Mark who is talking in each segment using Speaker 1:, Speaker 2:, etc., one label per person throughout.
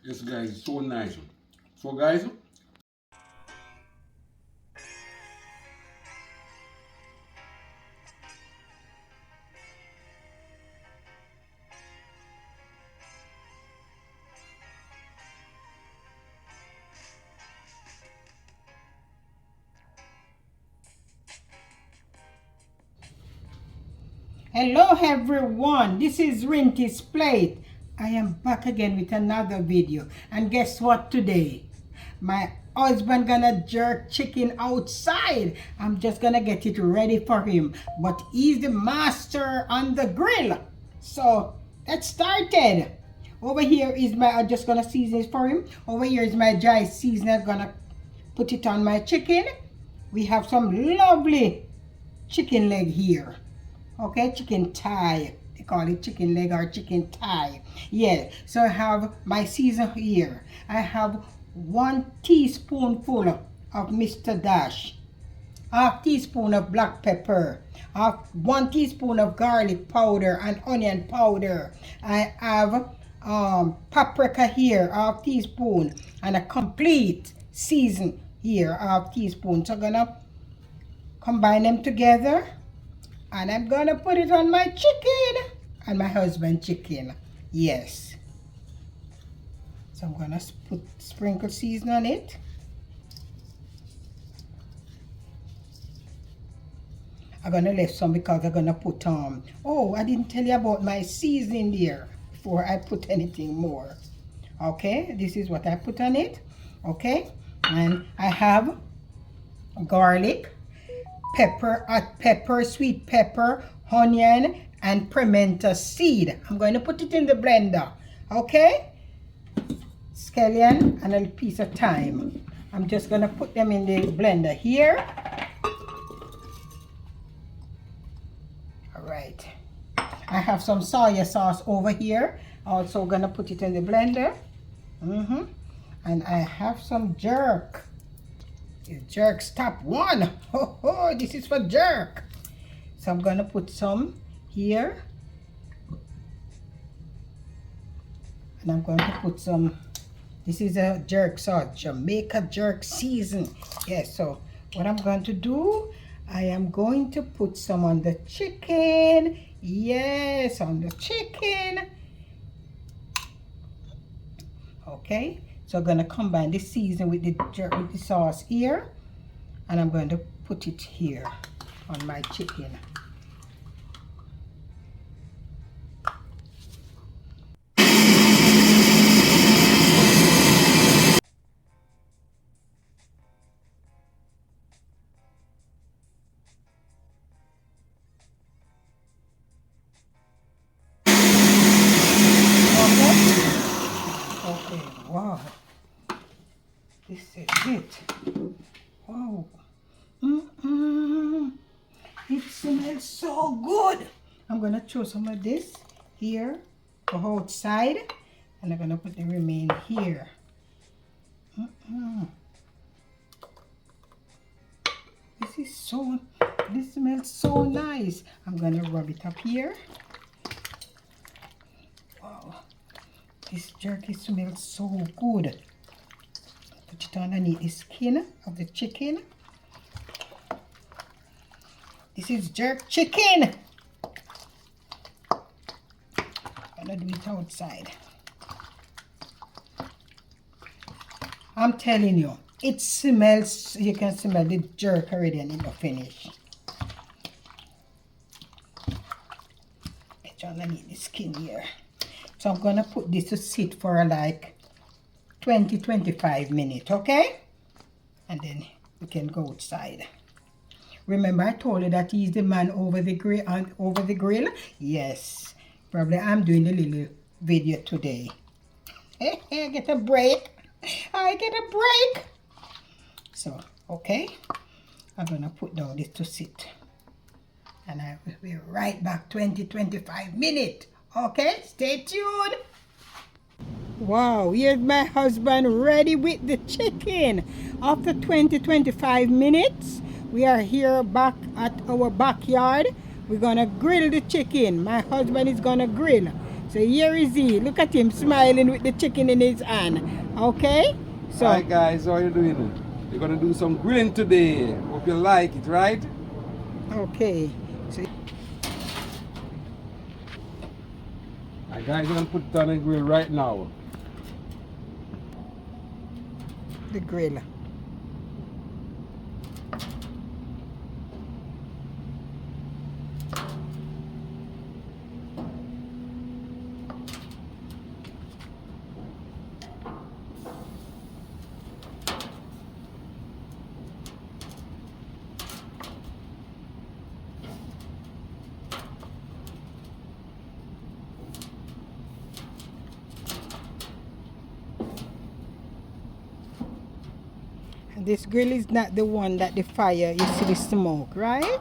Speaker 1: Yes, guys, it's so nice. So, guys,
Speaker 2: Hello everyone, this is Rinty's Plate. I am back again with another video, and guess what today? My husband gonna jerk chicken outside. I'm just gonna get it ready for him, but he's the master on the grill. So let's start it. Over here is my, I'm just gonna season it for him. Over here is my dry seasoner. I'm gonna put it on my chicken. We have some lovely chicken leg here. Okay, chicken thigh. They call it chicken leg or chicken thigh. Yeah, so I have my season here. I have 1 teaspoonful of Mr. Dash, half teaspoon of black pepper, 1 teaspoon of garlic powder and onion powder. I have paprika here, half teaspoon, and a complete season here, half teaspoon. So I'm gonna combine them together. And I'm gonna put it on my chicken and my husband's chicken. Yes. So I'm gonna sprinkle season on it. I'm gonna leave some because I'm gonna put oh, I didn't tell you about my seasoning there before I put anything more. Okay, this is what I put on it. Okay, and I have garlic, pepper, sweet pepper, onion, and pimento seed. I'm going to put it in the blender. Okay? Scallion and a piece of thyme. I'm just going to put them in the blender here. Alright. I have some soy sauce over here. Also going to put it in the blender. And I have some jerk. It's jerk's top one. Oh, this is for jerk. So I'm gonna put some here, and I'm going to put some. This is a jerk sauce, Jamaican jerk season. Yes. So what I'm going to do, I am going to put some on the chicken. Yes, on the chicken. Okay. So I'm going to combine the season with the jerk, with the sauce here, and I'm going to put it here on my chicken. Okay, wow. This is it. Wow. It smells so good. I'm going to throw some of this here for outside, and I'm going to put the remain here. This smells so nice. I'm going to rub it up here. Wow. This jerky smells so good. Put it underneath the skin of the chicken. This is jerk chicken. I'm gonna do it outside. I'm telling you, it smells, you can smell the jerk already and it's finished. It's underneath the skin here. So I'm gonna put this to sit for like 20-25 minutes, okay? And then we can go outside. Remember I told you that he's the man over the grill. Yes, probably I'm doing a little video today. Hey, I get a break. I get a break. So, okay, I'm gonna put down this to sit, and I will be right back 20-25 minutes. Okay, stay tuned. Wow, here's my husband ready with the chicken. After 20-25 minutes, we are here back at our backyard. We're gonna grill the chicken. My husband is gonna grill. So here is he. Look at him smiling with the chicken in his hand. Okay? So
Speaker 1: Hi guys, how are you doing? We're gonna do some grilling today. Hope you like it, right?
Speaker 2: okay. So
Speaker 1: Alright guys, we're gonna put it on the grill right now.
Speaker 2: the grill. This grill is not the one that the fire, you see the smoke, right?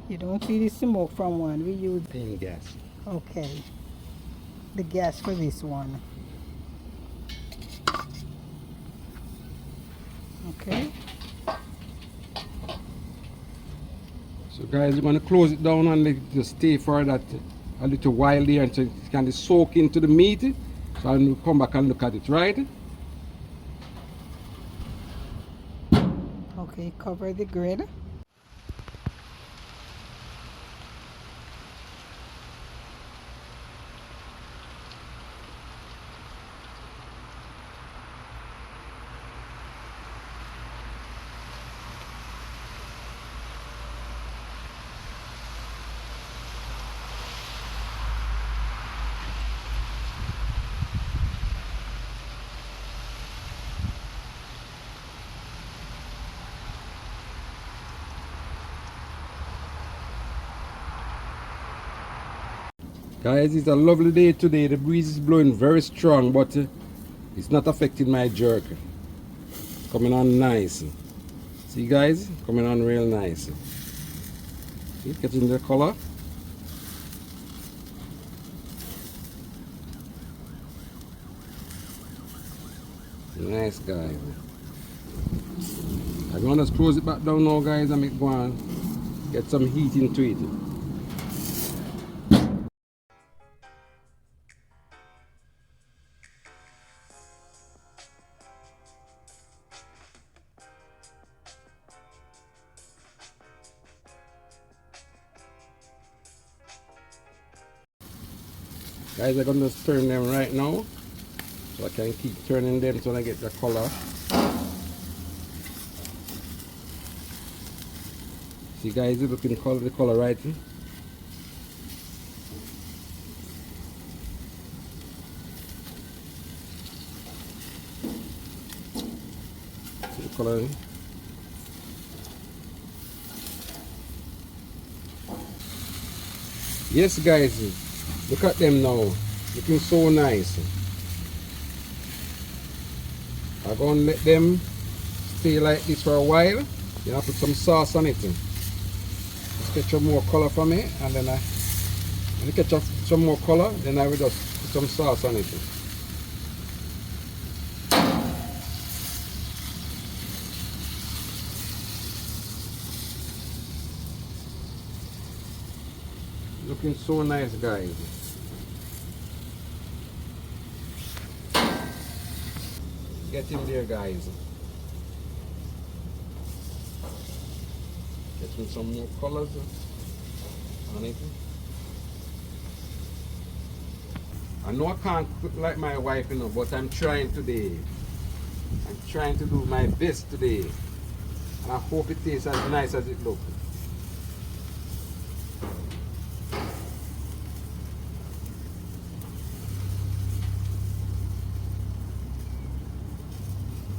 Speaker 2: You don't see the smoke from one. We use,
Speaker 1: Pain gas.
Speaker 2: okay, the gas for this one. Okay.
Speaker 1: So guys, we're gonna close it down and just stay for that a little while there until it can soak into the meat. So I'll come back and look at it, right?
Speaker 2: Okay, cover the grill.
Speaker 1: Guys, it's a lovely day today. The breeze is blowing very strong, but it's not affecting my jerk. Coming on nice. See guys, coming on real nice. See, getting the color. Nice guys. I'm gonna just close it back down now guys and make go and get some heat into it. Guys, I'm gonna just turn them right now. So I can keep turning them till I get the color. See guys, you looking the color right? See the color? Yes guys, look at them now. Looking so nice. I'm gonna let them stay like this for a while. Then I put some sauce on it. Just catch up more color for me, and then when I catch up some more color, then I will just put some sauce on it. Looking so nice guys. Get in there guys. Getting some more colors on it. I know I can't cook like my wife, you know, but I'm trying today. I'm trying to do my best today. And I hope it tastes as nice as it looks.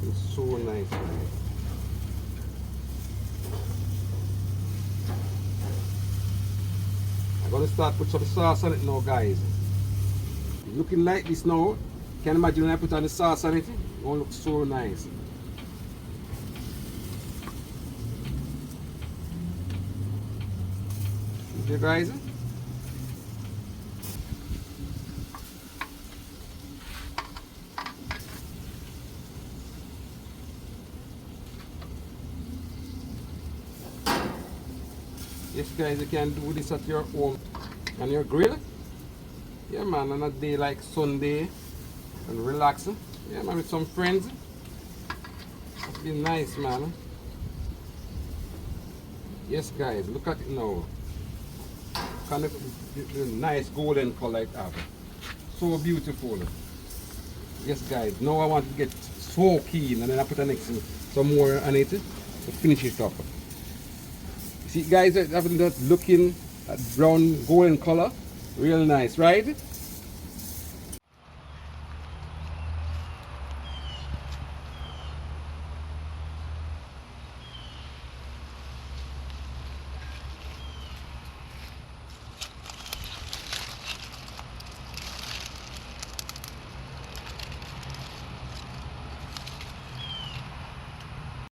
Speaker 1: It's so nice, guys. I'm gonna start put some sauce on it now, guys. It's looking like this now. Can you imagine when I put on the sauce on it? It's gonna look so nice. Okay, guys. Yes guys, you can do this at your home. on your grill. Yeah, man, on a day like Sunday and relaxing. Yeah, man, with some friends. It's been nice, man. Yes, guys, look at it now. Kind of the nice golden color it have. So beautiful. Yes, guys, now I want to get so keen, and then I put some more on it to finish it up. See, guys, having that looking at brown golden color, real nice, right?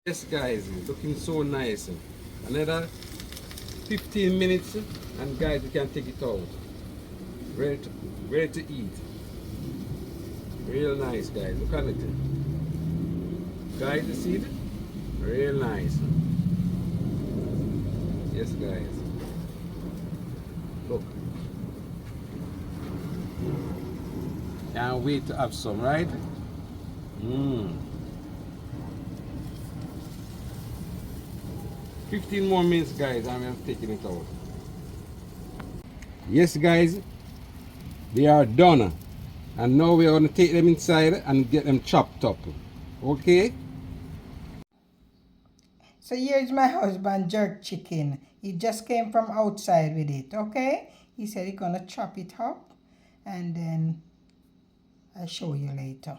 Speaker 1: Yes, guys, looking so nice. Another 15 minutes, and guys, you can take it out. Ready to eat. Real nice, guys. Look at it. Guys, you see it? Real nice. Yes, guys. Look. Can't wait to have some, right? Mmm. 15 more minutes, guys, and I'm taking it out. Yes, guys, they are done. And now we're going to take them inside and get them chopped up. Okay?
Speaker 2: So here's my husband jerk chicken. He just came from outside with it, okay? He said he's gonna chop it up and then I'll show you later.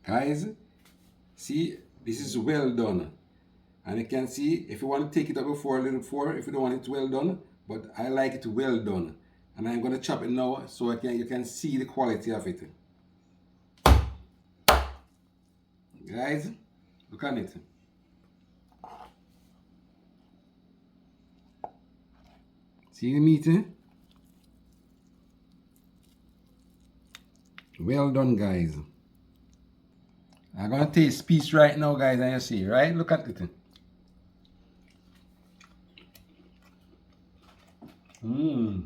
Speaker 1: Guys, see, this is well done. And you can see, if you want to take it up before, a little before, if you don't want it well done, but I like it well done. And I'm going to chop it now so you can see the quality of it. Guys, look at it. See the meat, eh? Well done, guys. I'm going to taste piece right now, guys, and you see, right? Look at it. Mmm.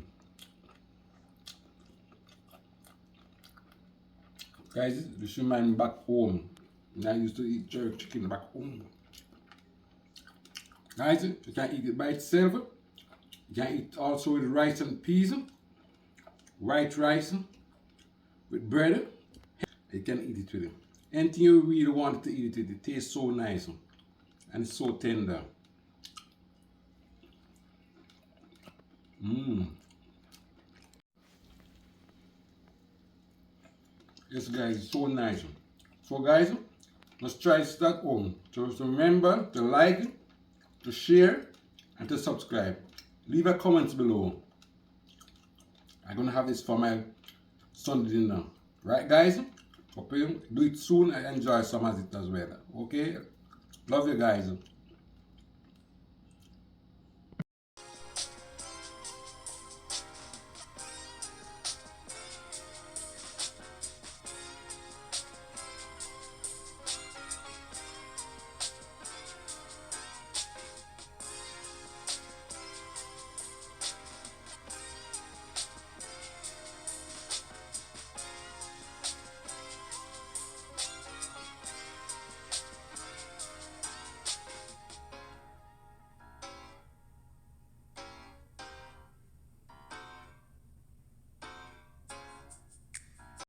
Speaker 1: Guys, this reminds me back home. And I used to eat jerk chicken back home. Guys, you can eat it by itself. You can eat also with rice and peas. White rice with bread. You can eat it with it. Anything you really want to eat it with, it tastes so nice. And it's so tender. Mmm. Yes, guys, it's so nice. So, guys, let's try this at home. So remember to like, to share, and to subscribe. Leave a comment below. I'm gonna have this for my Sunday dinner. Right, guys? Hope you do it soon and enjoy some of it as well. Okay? Love you guys.